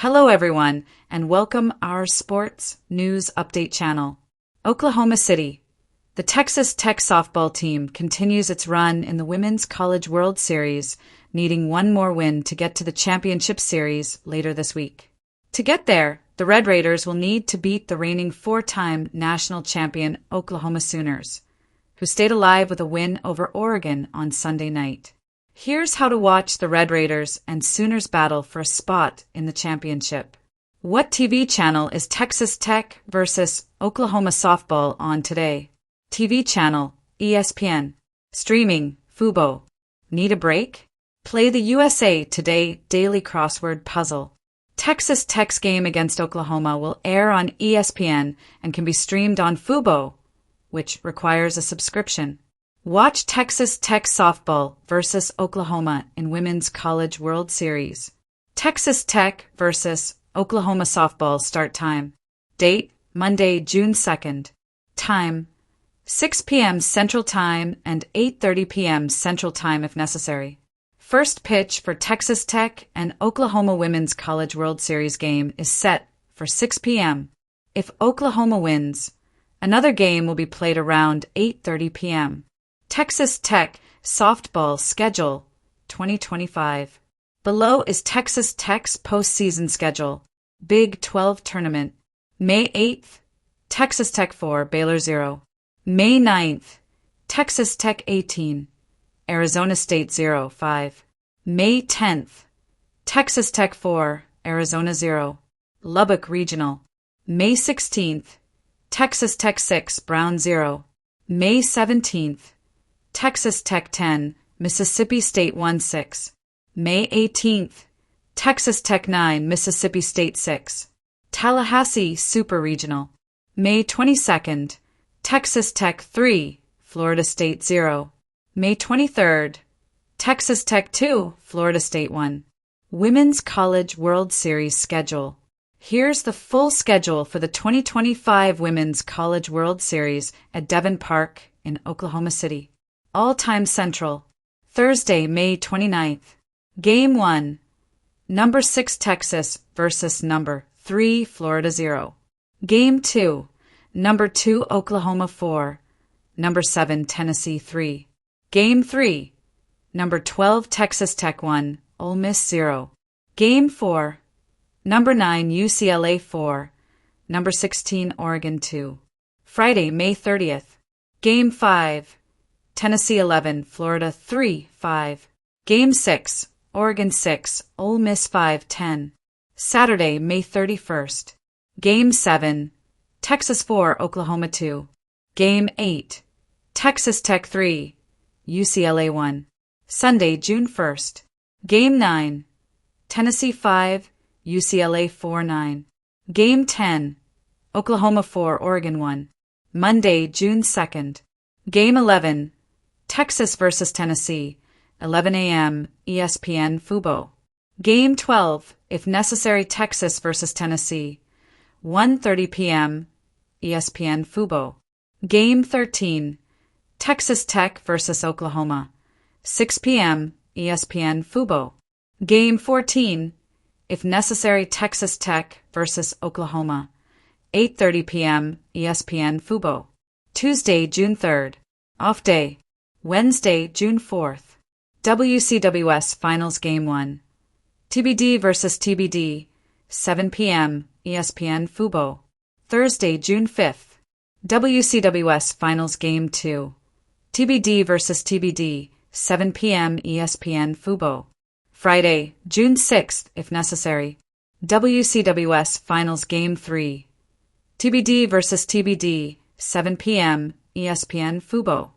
Hello everyone, and welcome our sports news update channel. Oklahoma City. The Texas Tech softball team continues its run in the Women's College World Series, needing one more win to get to the championship series later this week. To get there, the Red Raiders will need to beat the reigning four-time national champion Oklahoma Sooners, who stayed alive with a win over Oregon on Sunday night. Here's how to watch the Red Raiders and Sooners battle for a spot in the championship. What TV channel is Texas Tech versus Oklahoma softball on today? TV channel, ESPN. Streaming, Fubo. Need a break? Play the USA Today Daily Crossword Puzzle. Texas Tech's game against Oklahoma will air on ESPN and can be streamed on Fubo, which requires a subscription. Watch Texas Tech softball versus Oklahoma in Women's College World Series. Texas Tech versus Oklahoma softball start time. Date, Monday, June 2nd. Time, 6 p.m. Central Time and 8:30 p.m. Central Time if necessary. First pitch for Texas Tech and Oklahoma Women's College World Series game is set for 6 p.m. If Oklahoma wins, another game will be played around 8:30 p.m. Texas Tech softball schedule 2025. Below is Texas Tech's postseason schedule. Big 12 tournament. May 8th, Texas Tech 4, Baylor 0. May 9th, Texas Tech 18, Arizona State 0, 5. May 10th, Texas Tech 4, Arizona 0. Lubbock Regional. May 16th, Texas Tech 6, Brown 0. May 17th, Texas Tech 10, Mississippi State 1, 6. May 18th, Texas Tech 9, Mississippi State 6. Tallahassee Super Regional. May 22nd, Texas Tech 3, Florida State 0. May 23rd, Texas Tech 2, Florida State 1. Women's College World Series schedule. Here's the full schedule for the 2025 Women's College World Series at Devon Park in Oklahoma City. All-time Central. Thursday, May 29th. Game 1. Number 6 Texas versus number 3 Florida 0. Game 2. Number 2 Oklahoma 4. Number 7 Tennessee 3. Game 3. Number 12 Texas Tech 1. Ole Miss 0. Game 4. Number 9 UCLA 4. Number 16 Oregon 2. Friday, May 30th. Game 5. Tennessee 11, Florida 3, 5. Game 6, Oregon 6, Ole Miss 5, 10. Saturday, May 31st. Game 7, Texas 4, Oklahoma 2. Game 8, Texas Tech 3, UCLA 1. Sunday, June 1st. Game 9, Tennessee 5, UCLA 4, 9. Game 10, Oklahoma 4, Oregon 1. Monday, June 2nd. Game 11, Texas versus Tennessee, 11 a.m. ESPN Fubo. Game 12, if necessary Texas versus Tennessee, 1:30 p.m. ESPN Fubo. Game 13, Texas Tech versus Oklahoma, 6 p.m. ESPN Fubo. Game 14, if necessary Texas Tech versus Oklahoma, 8:30 p.m. ESPN Fubo. Tuesday, June 3rd. Off day. Wednesday, June 4th. WCWS Finals Game 1. TBD versus TBD, 7 p.m. ESPN Fubo. Thursday, June 5th. WCWS Finals Game 2. TBD versus TBD, 7 p.m. ESPN Fubo. Friday, June 6th, if necessary. WCWS Finals Game 3. TBD versus TBD, 7 p.m. ESPN Fubo.